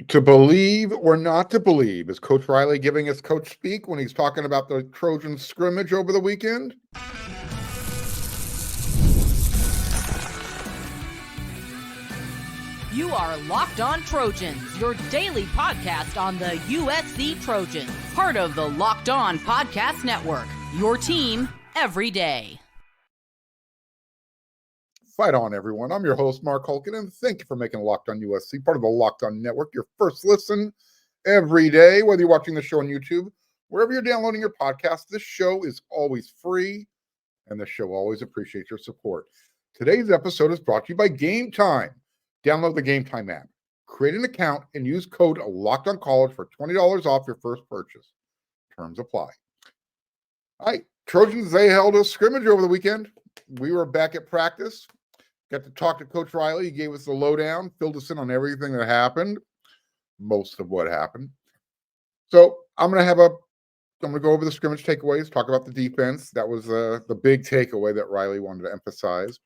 To believe or not to believe, is Coach Riley giving us coach speak when he's talking about the Trojans scrimmage over the weekend? You are Locked On Trojans, your daily podcast on the USC Trojans, part of the Locked On Podcast Network, your team every day. Fight on, everyone. I'm your host, Mark Holkin, and thank you for making Locked On USC part of the Locked On Network, your first listen every day, whether you're watching the show on YouTube, wherever you're downloading your podcast. This show is always free, and the show always appreciates your support. Today's episode is brought to you by Game Time. Download the Game Time app, create an account, and use code LOCKEDONCollege for $20 off your first purchase. Terms apply. All right, Trojans, they held a scrimmage over the weekend. We were back at practice. Got to talk to Coach Riley. He gave us the lowdown, filled us in on everything that happened, most of what happened. So I'm going to go over the scrimmage takeaways, talk about the defense. That was the big takeaway that Riley wanted to emphasize.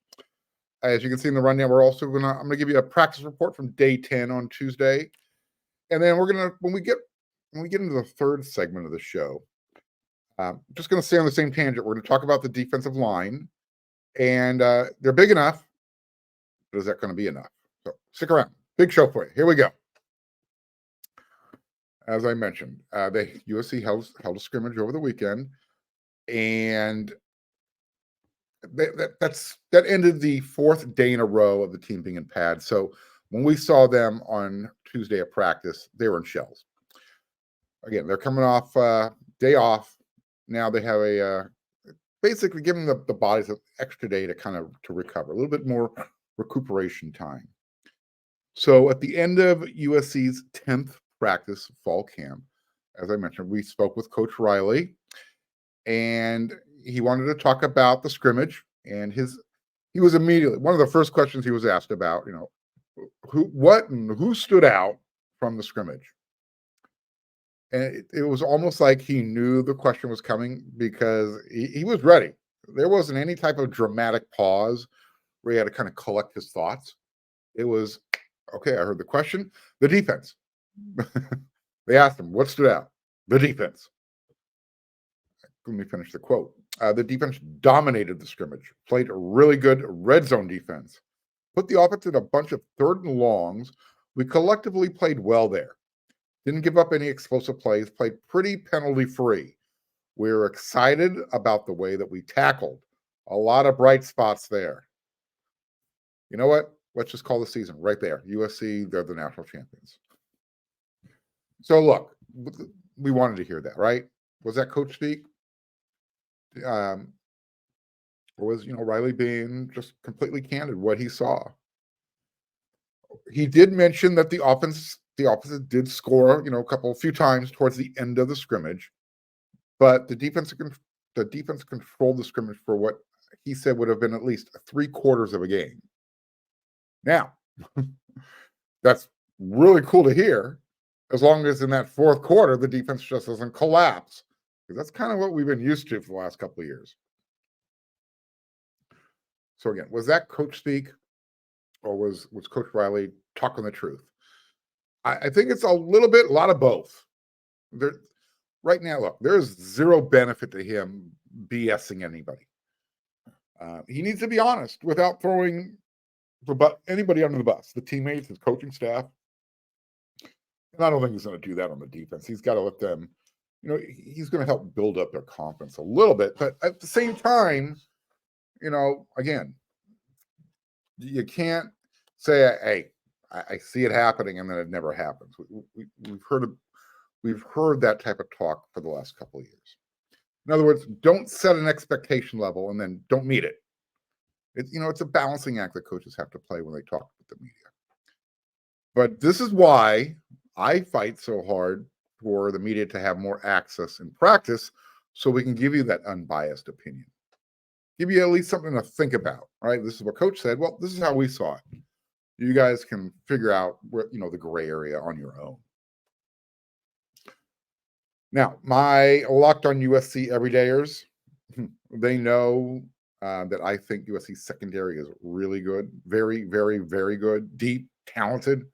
As you can see in the rundown, I'm going to give you a practice report from day 10 on Tuesday. And then when we get into the third segment of the show, just going to stay on the same tangent. We're going to talk about the defensive line, and they're big enough. But is that going to be enough? So stick around. Big show for you. Here we go. As I mentioned, USC held a scrimmage over the weekend, and that ended the fourth day in a row of the team being in pads. So when we saw them on Tuesday at practice, they were in shells. Again, they're coming off day off. Now they have basically giving the bodies an extra day to recover, a little bit more recuperation time. So at the end of USC's 10th practice fall camp, as I mentioned, we spoke with Coach Riley, and he wanted to talk about the scrimmage. And he was immediately, one of the first questions he was asked about, who stood out from the scrimmage. And it was almost like he knew the question was coming because he was ready. There wasn't any type of dramatic pause where he had to kind of collect his thoughts. It was, okay, I heard the question. The defense. They asked him, what stood out? The defense. Let me finish the quote. The defense dominated the scrimmage, played a really good red zone defense, put the offense in a bunch of third and longs. We collectively played well there. Didn't give up any explosive plays, played pretty penalty-free. We were excited about the way that we tackled. A lot of bright spots there. You know what? Let's just call the season right there. USC, they're the national champions. So look, we wanted to hear that, right? Was that coach speak? Or was, Riley being just completely candid what he saw? He did mention that the offense did score, a few times towards the end of the scrimmage, but the defense controlled the scrimmage for what he said would have been at least 3/4 of a game. Now, that's really cool to hear, as long as in that fourth quarter, the defense just doesn't collapse, because that's kind of what we've been used to for the last couple of years. So again, was that coach speak, or was Coach Riley talking the truth? I think it's a lot of both. Right now, look, there's zero benefit to him BSing anybody. He needs to be honest without throwing anybody under the bus, the teammates, his coaching staff. And I don't think he's going to do that on the defense. He's got to let them, he's going to help build up their confidence a little bit. But at the same time, again, you can't say, hey, I see it happening, and then it never happens. We've heard that type of talk for the last couple of years. In other words, don't set an expectation level and then don't meet it. It's a balancing act that coaches have to play when they talk with the media. But this is why I fight so hard for the media to have more access in practice, so we can give you that unbiased opinion. Give you at least something to think about, right? This is what Coach said. Well, this is how we saw it. You guys can figure out where, the gray area on your own. Now, my Locked On USC everydayers, they know that I think USC secondary is really good. Very, very, very good. Deep, talented.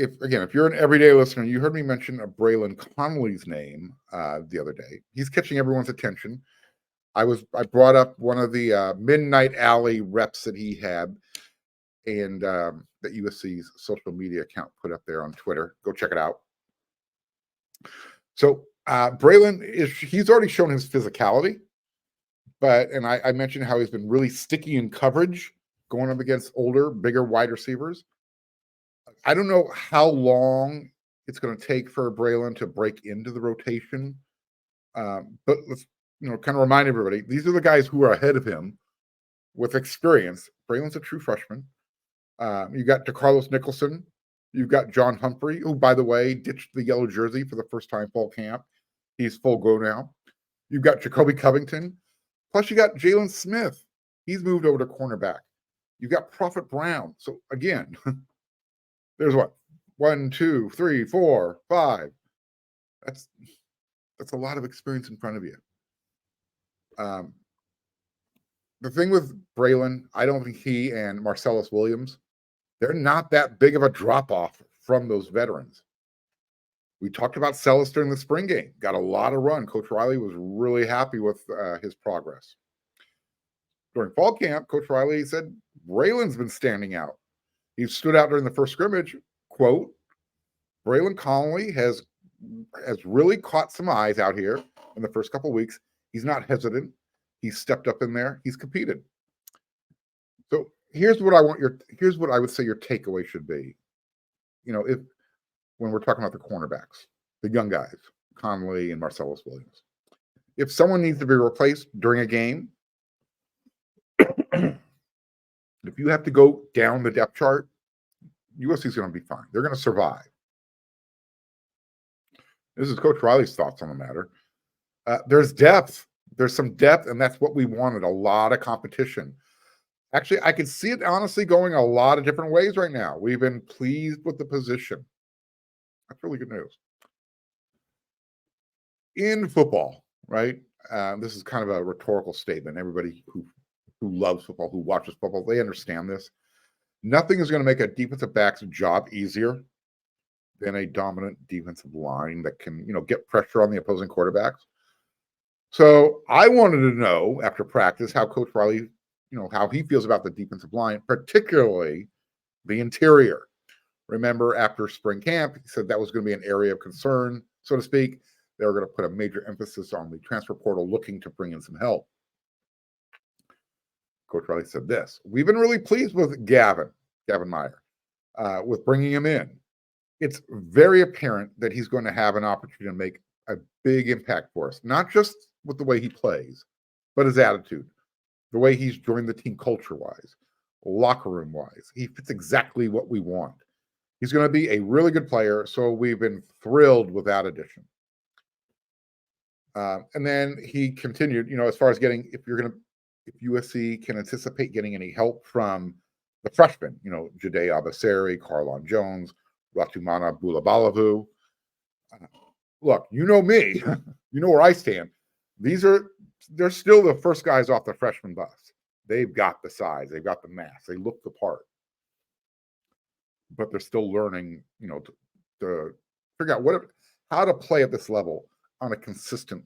if you're an everyday listener, you heard me mention Braylon Connolly's name the other day. He's catching everyone's attention. I brought up one of the Midnight Alley reps that he had, and that USC's social media account put up there on Twitter. Go check it out. So Braylon he's already shown his physicality, and I mentioned how he's been really sticky in coverage going up against older, bigger wide receivers. I don't know how long it's going to take for Braylon to break into the rotation, but let's kind of remind everybody, these are the guys who are ahead of him with experience. Braylon's a true freshman. You got DeCarlos Nicholson. You've got John Humphrey, who, by the way, ditched the yellow jersey for the first time fall camp. He's full go now. You've got Jacoby Covington. Plus, you got Jalen Smith. He's moved over to cornerback. You've got Prophet Brown. So, again, there's what? 1, 2, 3, 4, 5. That's a lot of experience in front of you. The thing with Braylon, I don't think he and Marcellus Williams, they're not that big of a drop-off from those veterans. We talked about Sellis during the spring game. Got a lot of run. Coach Riley was really happy with his progress. During fall camp, Coach Riley said Braylon's been standing out. He stood out during the first scrimmage. Quote, Braylon Connolly has really caught some eyes out here in the first couple of weeks. He's not hesitant. He's stepped up in there. He's competed. So here's what I would say your takeaway should be. When we're talking about the cornerbacks, the young guys, Connolly and Marcellus Williams, if someone needs to be replaced during a game, if you have to go down the depth chart, USC is going to be fine. They're going to survive. This is Coach Riley's thoughts on the matter. There's depth. There's some depth, and that's what we wanted, a lot of competition. Actually, I can see it honestly going a lot of different ways right now. We've been pleased with the position. That's really good news. In football, right? This is kind of a rhetorical statement. Everybody who loves football, who watches football, they understand this. Nothing is going to make a defensive back's job easier than a dominant defensive line that can, get pressure on the opposing quarterbacks. So I wanted to know after practice how Coach Riley, how he feels about the defensive line, particularly the interior. Remember, after spring camp, he said that was going to be an area of concern, so to speak. They were going to put a major emphasis on the transfer portal, looking to bring in some help. Coach Riley said this: we've been really pleased with Gavin Meyer, with bringing him in. It's very apparent that he's going to have an opportunity to make a big impact for us, not just with the way he plays, but his attitude, the way he's joined the team culture-wise, locker room-wise. He fits exactly what we want. He's going to be a really good player, so we've been thrilled with that addition. And then he continued, as far as if USC can anticipate getting any help from the freshmen, Jade Abasari, Carlon Jones, Ratumana Bulabalavu. Look, you know me, you know where I stand. They're still the first guys off the freshman bus. They've got the size, they've got the mass, they look the part. But they're still learning, to figure out how to play at this level on a consistent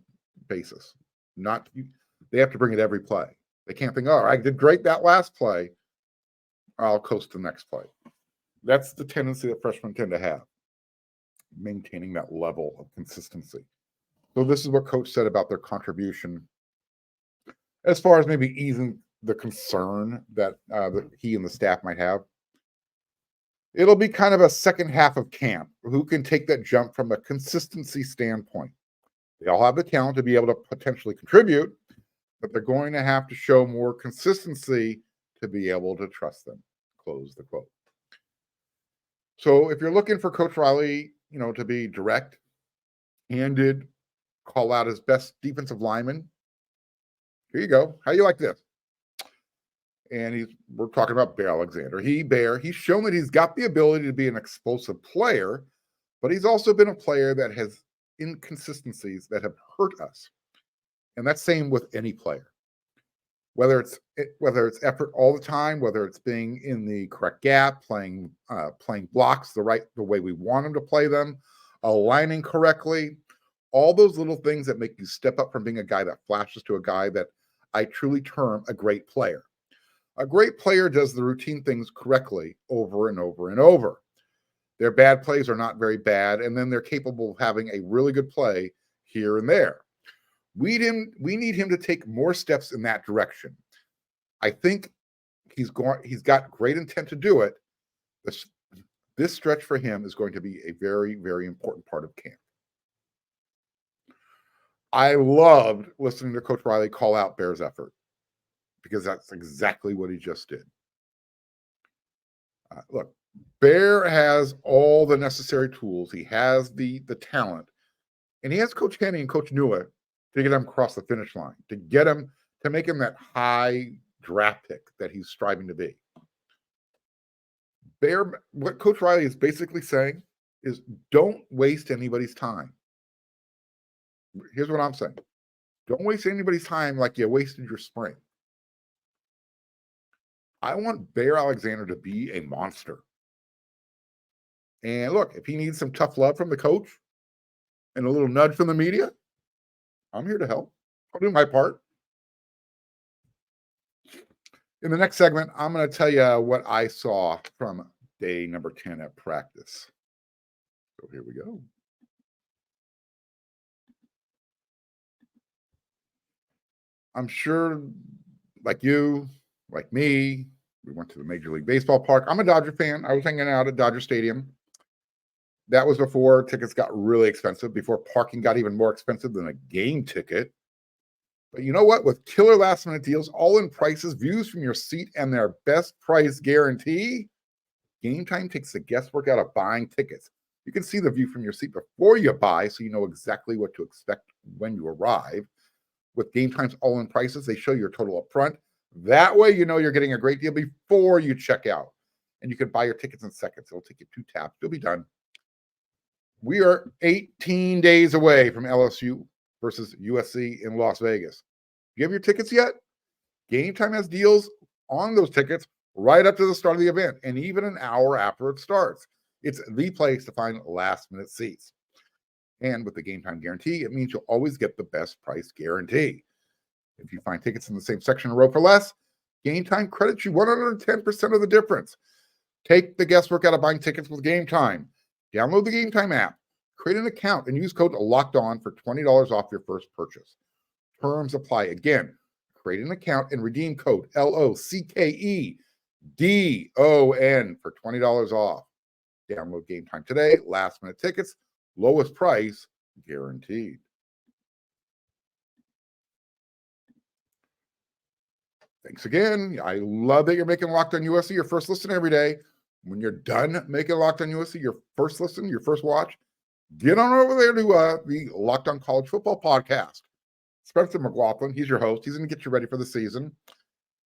basis. They have to bring it every play. They can't think, I did great that last play, I'll coast to the next play. That's the tendency that freshmen tend to have, maintaining that level of consistency. So this is what Coach said about their contribution as far as maybe easing the concern that he and the staff might have. It'll be kind of a second half of camp. Who can take that jump from a consistency standpoint? They all have the talent to be able to potentially contribute, but they're going to have to show more consistency to be able to trust them. Close the quote. So if you're looking for Coach Riley, to be direct, handed, call out his best defensive lineman, here you go. How do you like this? And we're talking about Bear Alexander. He's shown that he's got the ability to be an explosive player, but he's also been a player that has inconsistencies that have hurt us. And that's same with any player. whether it's effort all the time, whether it's being in the correct gap, playing blocks the way we want them to play them, aligning correctly, all those little things that make you step up from being a guy that flashes to a guy that I truly term a great player. A great player does the routine things correctly over and over and over. Their bad plays are not very bad, and then they're capable of having a really good play here and there. We need him to take more steps in that direction. I think he's got great intent to do it. This stretch for him is going to be a very, very important part of camp. I loved listening to Coach Riley call out Bear's effort because that's exactly what he just did. Look, Bear has all the necessary tools. He has the talent, and he has Coach Kenny and Coach Nua to get him across the finish line, to make him that high draft pick that he's striving to be. Bear, what Coach Riley is basically saying is don't waste anybody's time. Here's what I'm saying. Don't waste anybody's time like you wasted your spring. I want Bear Alexander to be a monster. And look, if he needs some tough love from the coach and a little nudge from the media, I'm here to help. I'll do my part. In the next segment, I'm going to tell you what I saw from day number 10 at practice. So here we go. I'm sure, like you, like me, we went to the Major League Baseball park. I'm a Dodger fan. I was hanging out at Dodger Stadium. That was before tickets got really expensive, before parking got even more expensive than a game ticket. But you know what? With killer last-minute deals, all-in prices, views from your seat, and their best price guarantee, Game Time takes the guesswork out of buying tickets. You can see the view from your seat before you buy, so you know exactly what to expect when you arrive. With Game Time's all-in prices, they show your total up front. That way, you know you're getting a great deal before you check out. And you can buy your tickets in seconds. It'll take you 2 taps. You'll be done. We are 18 days away from LSU versus USC in Las Vegas. You have your tickets yet? Game Time has deals on those tickets right up to the start of the event and even an hour after it starts. It's the place to find last-minute seats. And with the Game Time guarantee, it means you'll always get the best price guarantee. If you find tickets in the same section or row for less, Game Time credits you 110% of the difference. Take the guesswork out of buying tickets with Game Time. Download the Game Time app, create an account, and use code LOCKEDON for $20 off your first purchase. Terms apply. Again, create an account and redeem code LOCKEDON for $20 off. Download Game Time today. Last-minute tickets, lowest price guaranteed. Thanks again. I love that you're making Locked On USC your first listen every day. When you're done making Locked On USC your first listen, your first watch, get on over there to the Locked On College Football podcast. Spencer McLaughlin, he's your host. He's going to get you ready for the season.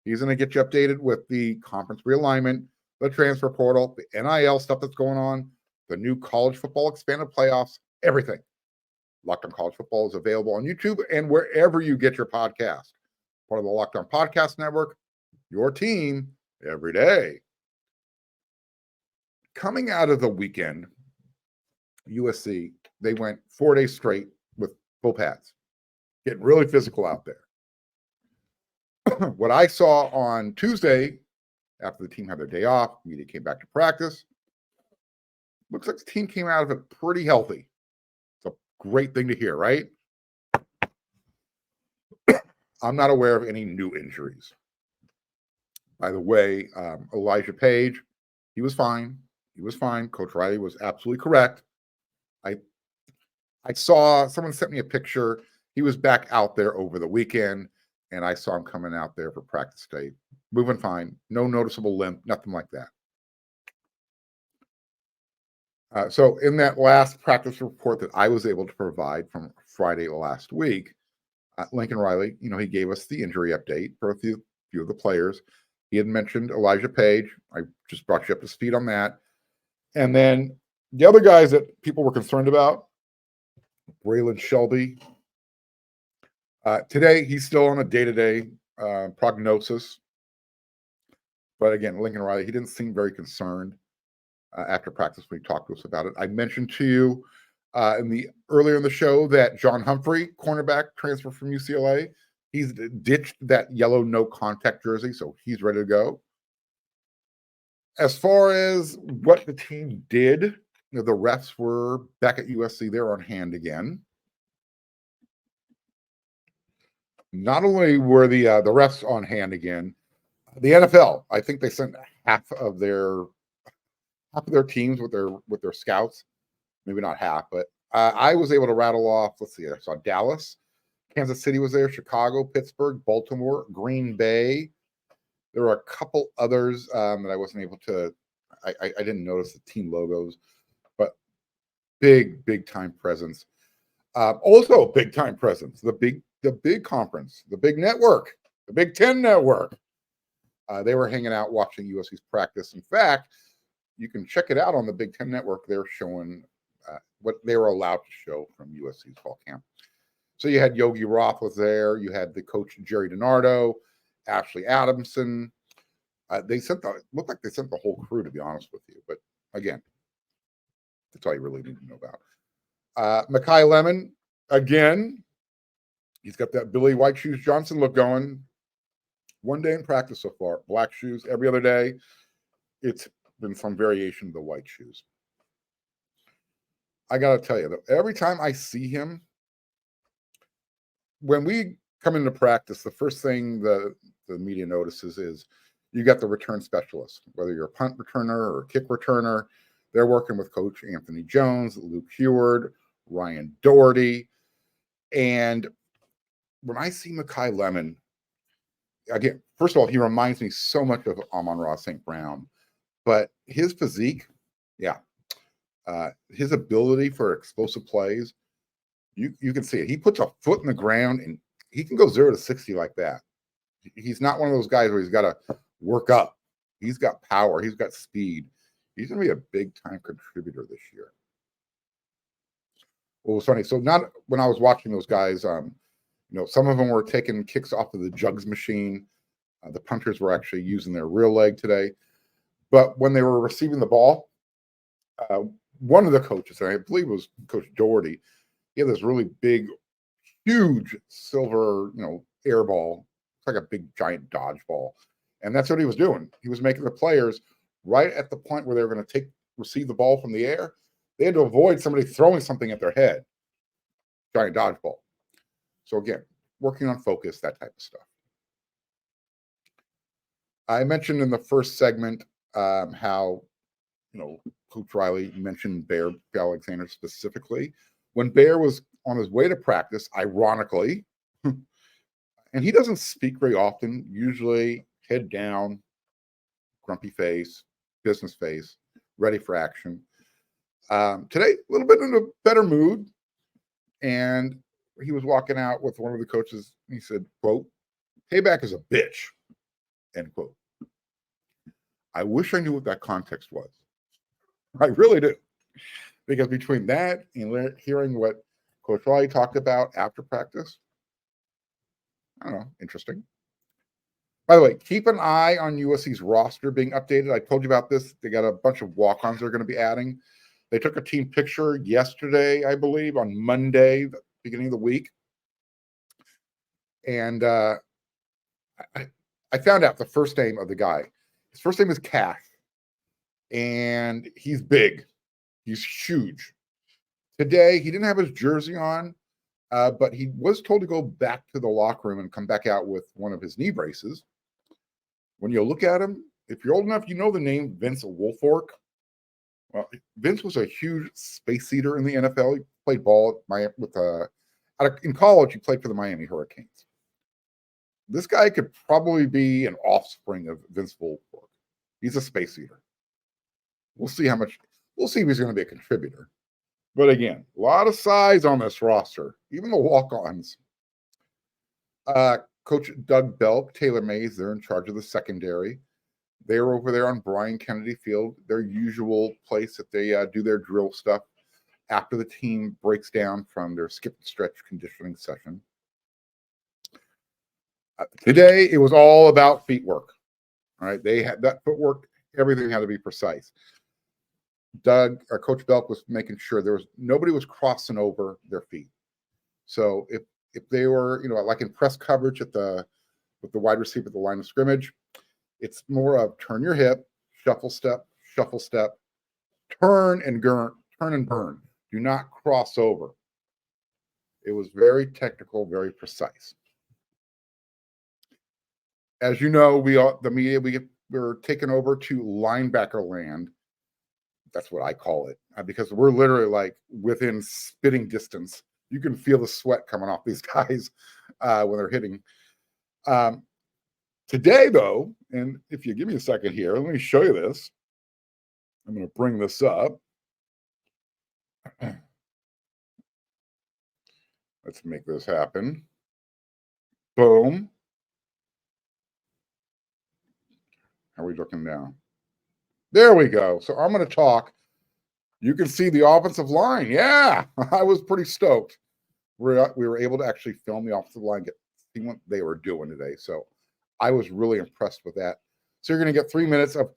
He's going to get you updated with the conference realignment, the transfer portal, the NIL stuff that's going on, the new college football expanded playoffs, everything. Locked On College Football is available on YouTube and wherever you get your podcast. Part of the Locked On Podcast Network, your team every day. Coming out of the weekend, USC, they went 4 days straight with full pads, getting really physical out there. What I saw on Tuesday, after the team had their day off, media came back to practice, looks like the team came out of it pretty healthy. It's a great thing to hear, right? I'm not aware of any new injuries. By the way, Elijah Page, he was fine. He was fine. Coach Riley was absolutely correct. I saw someone sent me a picture. He was back out there over the weekend, and I saw him coming out there for practice day, moving fine. No noticeable limp, nothing like that. So in that last practice report that I was able to provide from Friday last week, Lincoln Riley, he gave us the injury update for a few of the players. He had mentioned Elijah Page. I just brought you up to speed on that. And then the other guys that people were concerned about, Braylon Shelby. Today, he's still on a day-to-day prognosis. But again, Lincoln Riley, he didn't seem very concerned after practice when he talked to us about it. I mentioned to you earlier in the show that John Humphrey, cornerback, transfer from UCLA. He's ditched that yellow no contact jersey, so he's ready to go. As far as what the team did, the refs were back at USC. They're on hand again. Not only were the refs on hand again, the NFL, I think they sent half of their teams with their scouts. Maybe not half, but I was able to rattle off. Let's see. I saw Dallas, Kansas City was there, Chicago, Pittsburgh, Baltimore, Green Bay. There were a couple others that I wasn't able to. I didn't notice the team logos, but big time presence. Also big time presence. The big conference, the big network, the Big Ten network. They were hanging out watching USC's practice. In fact, you can check it out on the Big Ten network. They're showing what they were allowed to show from USC's fall camp. So you had Yogi Roth was there. You had the coach Jerry DiNardo, Ashley Adamson. Looked like they sent the whole crew, to be honest with you. But again, that's all you really need to know about. Mekhi Lemon, again, he's got that Billy White Shoes Johnson look going. One day in practice so far, black shoes. Every other day, it's been some variation of the white shoes. I got to tell you, though, every time I see him, when we come into practice, the first thing the media notices is you got the return specialist, whether you're a punt returner or a kick returner. They're working with Coach Anthony Jones, Luke Heward, Ryan Doherty. And when I see Mekhi Lemon, again, first of all, he reminds me so much of Amon-Ra St. Brown. But his physique, his ability for explosive plays, you can see it. He puts a foot in the ground and he can go 0 to 60 like that. He's not one of those guys where he's got to work up. He's got power. He's got speed. He's going to be a big-time contributor this year. Well, it was funny. So not when I was watching those guys, some of them were taking kicks off of the jugs machine. The punters were actually using their real leg today. But when they were receiving the ball, one of the coaches, and I believe it was Coach Doherty, he had this really big, huge silver, air ball. It's like a big, giant dodgeball. And that's what he was doing. He was making the players right at the point where they were going to receive the ball from the air. They had to avoid somebody throwing something at their head. Giant dodgeball. So again, working on focus, that type of stuff. I mentioned in the first segment how, Coach Riley mentioned Bear Alexander specifically. When Bear was on his way to practice, ironically, and he doesn't speak very often, usually head down, grumpy face, business face, ready for action. Today, a little bit in a better mood. And he was walking out with one of the coaches. He said, quote, "Payback is a bitch," end quote. I wish I knew what that context was. I really do. Because between that and hearing what Coach Riley talked about after practice, I don't know, interesting. By the way, keep an eye on USC's roster being updated. I told you about this. They got a bunch of walk-ons they're going to be adding. They took a team picture yesterday, I believe, on Monday, the beginning of the week. And I found out the first name of the guy. His first name is Cash. And he's big. He's huge. Today, he didn't have his jersey on, but he was told to go back to the locker room and come back out with one of his knee braces. When you look at him, if you're old enough, you know the name Vince Wilfork. Well, Vince was a huge space eater in the NFL. He played ball in college. He played for the Miami Hurricanes. This guy could probably be an offspring of Vince Wilfork. He's a space eater. We'll see if he's going to be a contributor. But again, a lot of size on this roster, even the walk-ons. Coach Doug Belk, Taylor Mays, they're in charge of the secondary. They're over there on Brian Kennedy Field, their usual place that they do their drill stuff after the team breaks down from their skip and stretch conditioning session. Today, it was all about feet work. All right. They had that footwork, everything had to be precise. Coach Belk was making sure nobody was crossing over their feet. So if they were, like in press coverage with the wide receiver at the line of scrimmage, it's more of turn your hip, shuffle step, turn and burn. Do not cross over. It was very technical, very precise. As you know, the media, we're taken over to linebacker land. That's what I call it, because we're literally like within spitting distance. You can feel the sweat coming off these guys when they're hitting. Today, though, and if you give me a second here, let me show you this. I'm going to bring this up. Let's make this happen. Boom. How are we looking now? There we go. So I'm going to talk. You can see the offensive line. Yeah, I was pretty stoked. We were able to actually film the offensive line, see what they were doing today. So I was really impressed with that. So you're going to get 3 minutes of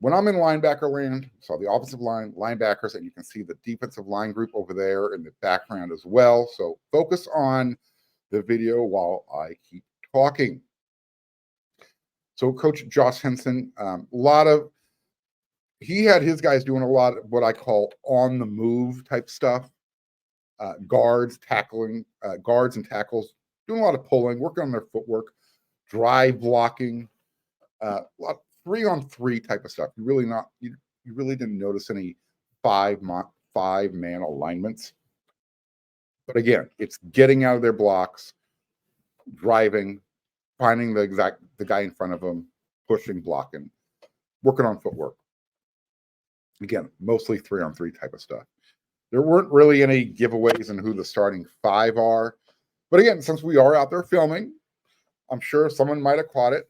when I'm in linebacker land. So the offensive line, linebackers, and you can see the defensive line group over there in the background as well. So focus on the video while I keep talking. So Coach Josh Henson, he had his guys doing a lot of what I call on the move type stuff. Guards and tackles, doing a lot of pulling, working on their footwork, drive blocking, a lot 3-on-3 type of stuff. You really didn't notice any five-man alignments. But again, it's getting out of their blocks, driving, finding the guy in front of them, pushing, blocking, working on footwork. Again, mostly 3-on-3 type of stuff. There weren't really any giveaways in who the starting 5 are. But again, since we are out there filming, I'm sure someone might have caught it.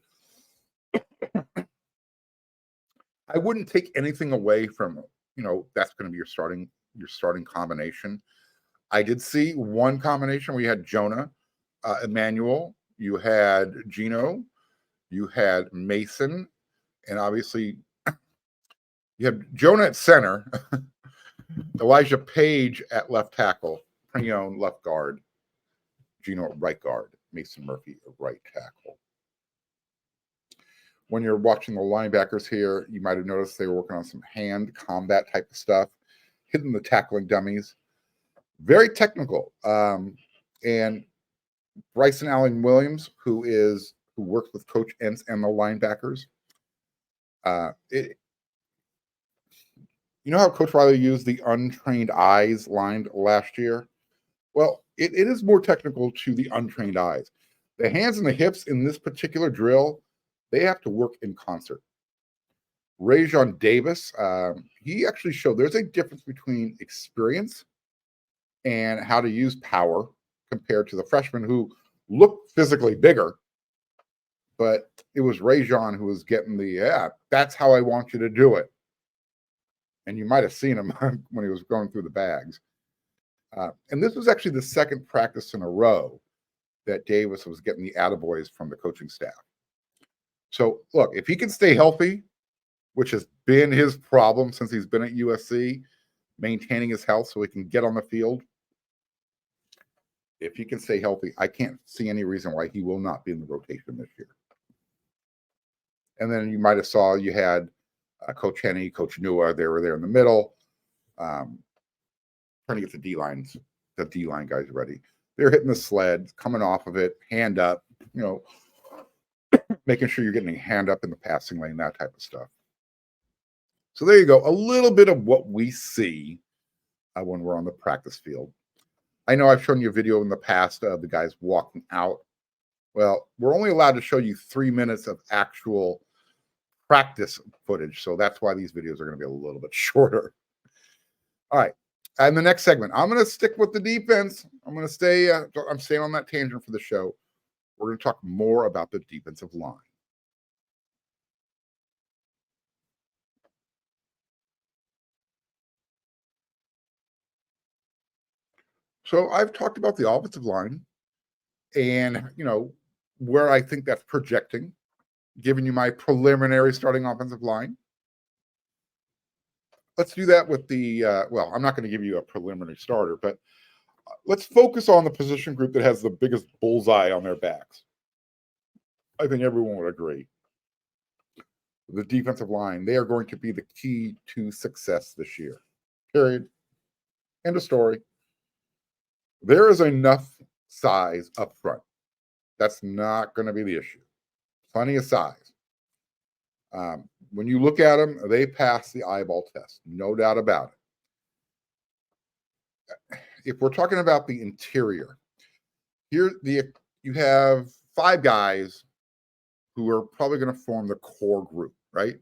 I wouldn't take anything away from, that's going to be your starting combination. I did see one combination where you had Jonah, Emmanuel, you had Gino, you had Mason, and obviously you have Jonah at center, Elijah Page at left tackle, Prion left guard, Gino at right guard, Mason Murphy at right tackle. When you're watching the linebackers here, you might have noticed they were working on some hand combat type of stuff, hitting the tackling dummies. Very technical. And Bryson Allen Williams, who works with Coach Entz and the linebackers. You know how Coach Riley used the untrained eyes line last year? Well, it is more technical to the untrained eyes. The hands and the hips in this particular drill, they have to work in concert. Rajon Davis, he actually showed there's a difference between experience and how to use power compared to the freshmen who looked physically bigger. But it was Rajon who was getting that's how I want you to do it. And you might have seen him when he was going through the bags. And this was actually the second practice in a row that Davis was getting the attaboys from the coaching staff. So, look, if he can stay healthy, which has been his problem since he's been at USC, maintaining his health so he can get on the field. If he can stay healthy, I can't see any reason why he will not be in the rotation this year. And then you might have saw you had Coach Henney, Coach Nua, they were there in the middle, trying to get the D-line guys ready. They're hitting the sled, coming off of it, hand up, making sure you're getting a hand up in the passing lane, that type of stuff. So there you go. A little bit of what we see when we're on the practice field. I know I've shown you a video in the past of the guys walking out. Well, we're only allowed to show you 3 minutes of actual practice footage. So that's why these videos are going to be a little bit shorter. All right. And the next segment, I'm going to stick with the defense. I'm going to stay, I'm staying on that tangent for the show. We're going to talk more about the defensive line. So I've talked about the offensive line and, where I think that's projecting, giving you my preliminary starting offensive line. Let's do that with the, I'm not going to give you a preliminary starter, but let's focus on the position group that has the biggest bullseye on their backs. I think everyone would agree. The defensive line, they are going to be the key to success this year. Period. End of story. There is enough size up front. That's not going to be the issue. Plenty of size. When you look at them, they pass the eyeball test. No doubt about it. If we're talking about the interior, you have 5 guys who are probably going to form the core group, right?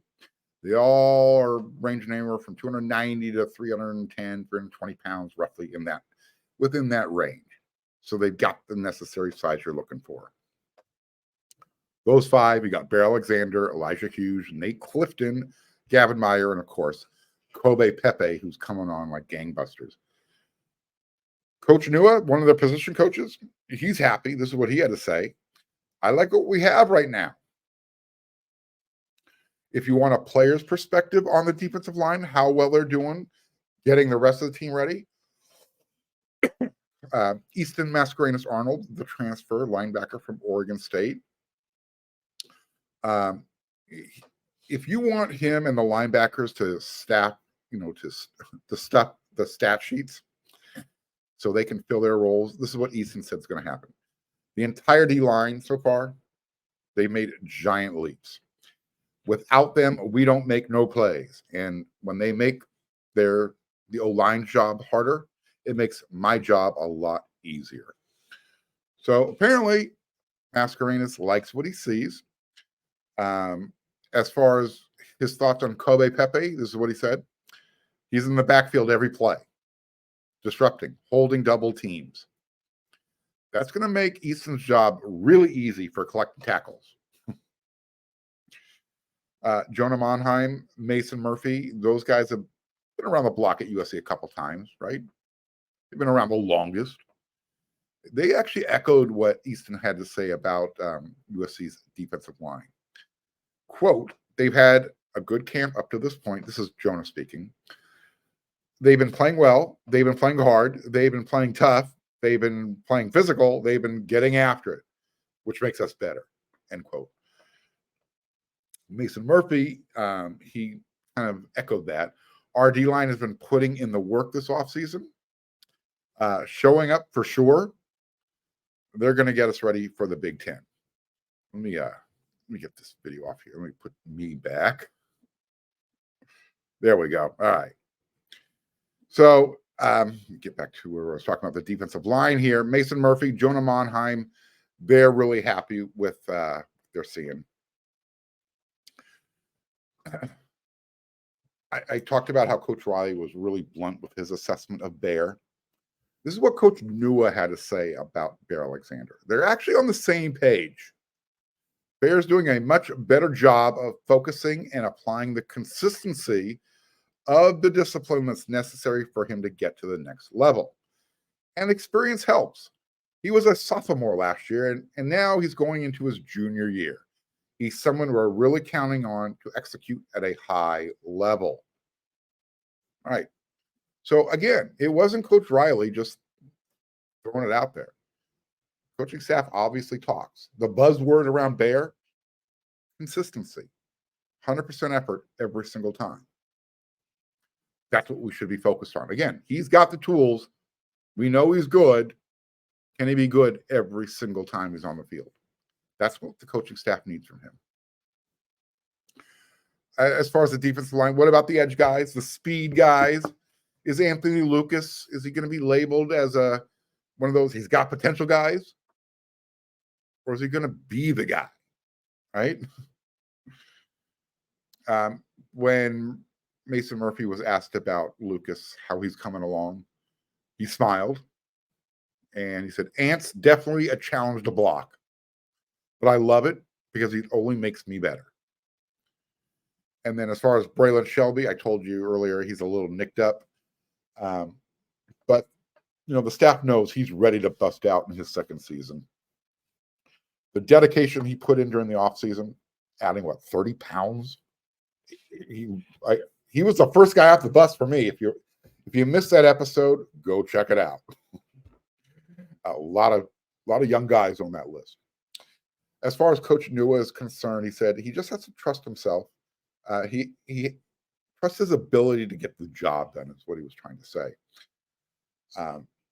They all are ranging anywhere from 290 to 310, 320 pounds, roughly within that range. So they've got the necessary size you're looking for. Those 5, you got Bear Alexander, Elijah Hughes, Nate Clifton, Gavin Meyer, and of course, Kobe Pepe, who's coming on like gangbusters. Coach Nua, one of the position coaches, he's happy. This is what he had to say. I like what we have right now. If you want a player's perspective on the defensive line, how well they're doing, getting the rest of the team ready, Easton Mascarenas-Arnold, the transfer linebacker from Oregon State. If you want him and the linebackers to staff, to stuff the stat sheets so they can fill their roles, this is what Easton said is going to happen. The entire D line so far, they made giant leaps. Without them, we don't make no plays. And when they make the O-line job harder, it makes my job a lot easier. So apparently, Mascarenas likes what he sees. As far as his thoughts on Kobe Pepe, this is what he said. He's in the backfield every play, disrupting, holding double teams. That's going to make Easton's job really easy for collecting tackles. Jonah Monheim, Mason Murphy, those guys have been around the block at USC a couple times, right? They've been around the longest. They actually echoed what Easton had to say about USC's defensive line. Quote, they've had a good camp up to this point. This is Jonah speaking. They've been playing well. They've been playing hard. They've been playing tough. They've been playing physical. They've been getting after it, which makes us better, end quote. Mason Murphy, he kind of echoed that. Our D-line has been putting in the work this offseason, showing up for sure. They're going to get us ready for the Big Ten. Let me get this video off here. Let me put me back. There we go. All right. So get back to where I was talking about the defensive line here. Mason Murphy, Jonah Monheim, they're really happy with they're seeing. I talked about how Coach Riley was really blunt with his assessment of Bear. This is what Coach Nua had to say about Bear Alexander. They're actually on the same page. Bear's doing a much better job of focusing and applying the consistency of the discipline that's necessary for him to get to the next level. And experience helps. He was a sophomore last year, and now he's going into his junior year. He's someone we're really counting on to execute at a high level. All right. So again, it wasn't Coach Riley just throwing it out there. Coaching staff obviously talks. The buzzword around Bear, consistency. 100% effort every single time. That's what we should be focused on. Again, he's got the tools. We know he's good. Can he be good every single time he's on the field? That's what the coaching staff needs from him. As far as the defensive line, what about the edge guys, the speed guys? Is Anthony Lucas, is he going to be labeled as one of those he's got potential guys? Or is he going to be the guy? Right? When Mason Murphy was asked about Lucas, how he's coming along, he smiled. And he said, Ant's definitely a challenge to block. But I love it because he only makes me better. And then as far as Braylon Shelby, I told you earlier, he's a little nicked up. But, the staff knows he's ready to bust out in his second season. The dedication he put in during the offseason, adding 30 pounds. He was the first guy off the bus for me. If you missed that episode, go check it out. A lot of young guys on that list. As far as Coach Nua is concerned, he said he just has to trust himself. He trusts his ability to get the job done, is what he was trying to say.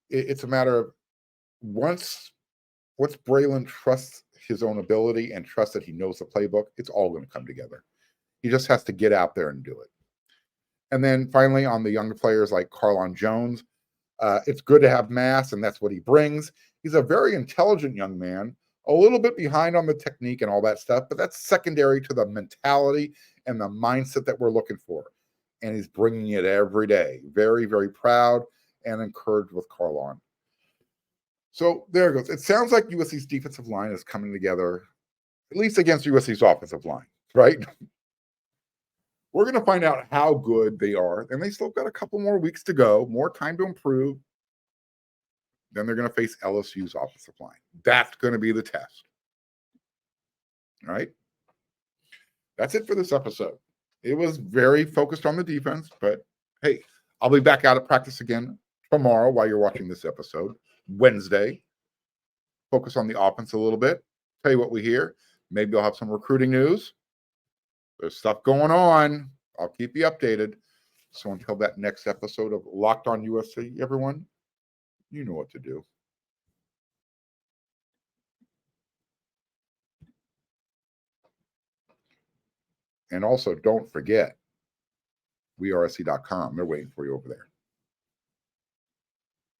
It's a matter of once Braylon trusts his own ability and trusts that he knows the playbook, it's all going to come together. He just has to get out there and do it. And then finally, on the younger players like Carlon Jones, it's good to have mass, and that's what he brings. He's a very intelligent young man, a little bit behind on the technique and all that stuff, but that's secondary to the mentality and the mindset that we're looking for. And he's bringing it every day. Very, very proud and encouraged with Carlon. So there it goes. It sounds like USC's defensive line is coming together, at least against USC's offensive line, right? We're going to find out how good they are, and they still got a couple more weeks to go, more time to improve. Then they're going to face LSU's offensive line. That's going to be the test. All right? That's it for this episode. It was very focused on the defense, but hey, I'll be back out at practice again tomorrow while you're watching this episode. Wednesday. Focus on the offense a little bit. Tell you what we hear. Maybe I'll have some recruiting news. There's stuff going on. I'll keep you updated. So until that next episode of Locked On USC, everyone, you know what to do. And also, don't forget, wearesc.com. They're waiting for you over there.